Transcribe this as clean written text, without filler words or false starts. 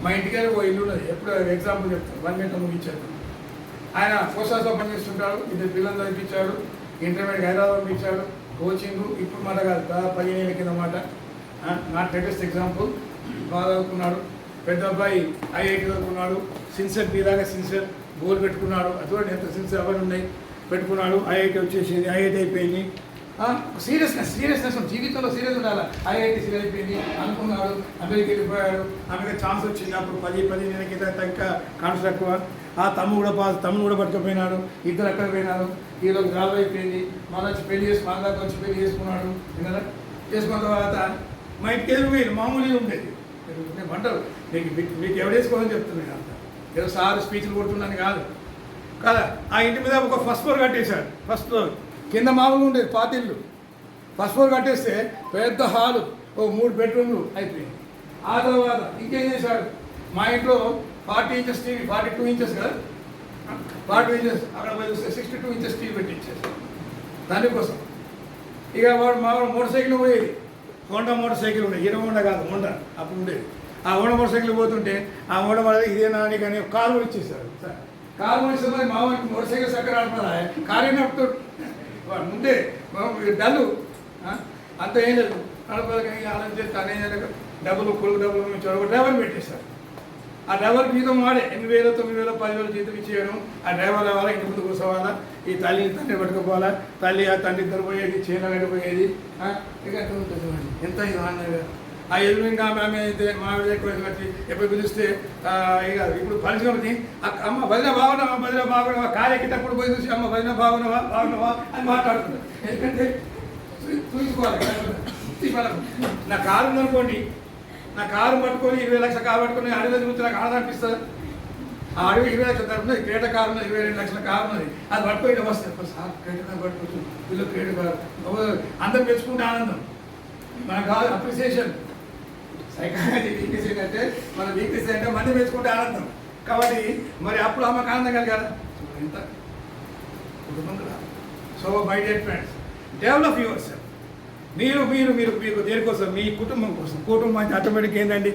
మా ఇంటికి ఓ ఇల్లు ఉన్నది, ఎప్పుడు ఎగ్జాంపుల్ చెప్తాను, 1 గంట ముగించారు. ఆయన పోస్ట్ ఆఫీస్లో పనిచేస్తుంటాడు, 2 పిల్లలు చదివించాడు, ఇంటర్మీడియట్ హైదరాబాద్ పంపించాడు, కోచింగ్. ఇప్పుడు మాట కాదు, 15 ఏళ్ళ కింద మాట. Not latest example. బాగా చదువుకున్నాడు. పెద్ద అబ్బాయి ఐఐటి చదువుకున్నాడు, సిన్సియర్ మీలాగా సిన్సియర్ గోల్ పెట్టుకున్నాడు. అటువంటి ఎంత సిన్సియర్ అవన్నీ ఉన్నాయి, పెట్టుకున్నాడు. ఐఐటి వచ్చేసింది, ఐఐటి అయిపోయింది. సీరియస్నెస్ జీవితంలో సీరియస్ ఉండాలి. ఐఐటి సీరియస్ అయిపోయింది అనుకున్నాడు, అమెరికా వెళ్ళిపోయాడు. అమెరికా ఛాన్స్ వచ్చింది, అప్పుడు 10-15 ఏళ్ళ కింద ఇంకా కాన్సెప్ట్ తక్కువ. ఆ తమ్ముడు కూడా పట్టుకుపోయినాడు, ఇద్దరు అక్కడ పోయినాడు. ఈరోజు జాబ్ అయిపోయింది, మళ్ళీ వచ్చి పెళ్లి చేసి మన దాకా వచ్చి పెళ్లి చేసుకున్నాడు. కదా చేసుకున్న తర్వాత మా ఇంటికి వెళ్ళిపోయింది, మామూలుగా ఉండేది. నేను వంటలు మీకు ఎవడేసుకోవాలని చెప్తున్నాను అంత. ఏదో సార్ స్పీచ్లు కొడుతున్నాను కాదు కదా. ఆ ఇంటి మీద ఒక ఫస్ట్ ఫ్లోర్ కట్టేశాడు. ఫస్ట్ ఫ్లోర్ కింద మామూలుగా ఉండేది, పాతిళ్ళు. ఫస్ట్ ఫ్లోర్ కట్టేస్తే పెద్ద హాలు, ఓ 3 బెడ్రూమ్లు అయిపోయింది. ఆ తర్వాత ఇంకేం చేశాడు, మా ఇంట్లో 40 ఇంచెస్ టీవీ, 42 ఇంచెస్ కదా, 40 ఇంచెస్, అక్కడ పోయి చూస్తే 62 ఇంచెస్ టీవీ పెట్టించేసాడు దానికోసం. ఇక వాడు మా మోటార్ సైకిల్ పోయేది, హోండా మోటార్ సైకిల్ ఉండేది, హీరో హోండా కాదు, హోండా అప్పుడు ఉండేది. ఆ హోండా మోటార్ సైకిల్ పోతుంటే ఆ హోండా మోటార్ ఇదే నాని కానీ కారు కూడా ఇచ్చేసాడు. సార్ కారు కూడా ఇస్తే మరి మా వాడికి మోటార్ సైకిల్ చక్కర ఆడుతున్నా, కారు అయినప్పుడు వాడు ముందే డల్లు అంత ఏం లేదు. నడపదకి ఆలోచన చేస్తే అనే కొడుకు డబ్బులు చొరవ డ్రైవర్ పెట్టేశారు. ఆ డ్రైవర్ జీతం వాడే 8,000, 9,000, 10,000 జీతం ఇచ్చేయడం. ఆ డ్రైవర్ రావాలా, ఇంటి ముందు కూర్చోవాలా, ఈ తండ్రి పట్టుకుపోవాలా, తల్లి ఆ తండ్రి ఇద్దరు పోయేది, చీర వెళ్ళిపోయేది. ఇక ఎంత ఇది ఆ ఎదురు ఇంకా ఆమె అయితే మామిడి ఎక్కువ వచ్చి ఎప్పుడు పిలిస్తే ఇక ఇప్పుడు పరిశ్రమని అమ్మ భజన బాగున్నావా కాలెక్కేటప్పుడు పోయి చూసి అమ్మ భజన బాగున్నావా అని మాట్లాడుతున్నారు. ఎందుకంటే చూసుకోవాలి. నా కారు ఉందనుకోండి, నా కారు పట్టుకొని 20 లక్షల కారు పట్టుకొని అడవిలో తిరుగుతూ నాకు ఆనందం అనిపిస్తుంది. ఆ అడవి 20 లక్షల కారు ఉన్నది, క్రేట కారు ఉన్నది, 22 లక్షల కారు ఉన్నది. అది పట్టుకోవడం వస్తుంది. సార్ క్రేట కారు పట్టుకోవచ్చు, వీళ్ళు క్రేట కారు అందరూ మెచ్చుకుంటే ఆనందం. మనకు కాదు అప్రిసియేషన్. సైకాలజీ వీక్నెస్ ఏంటంటే మన వీక్నెస్ ఏంటంటే మంది మెచ్చుకుంటే ఆనందం. కాబట్టి మరి అప్పుడు అమ్మకు ఆనందం కలిగారా ఎంత కుటుంబం కదా. So my dear friends, develop your self. మీరు మీకు దేనికోసం, మీ కుటుంబం కోసం. కుటుంబం అంటే ఆటోమేటిక్ ఏంటండి,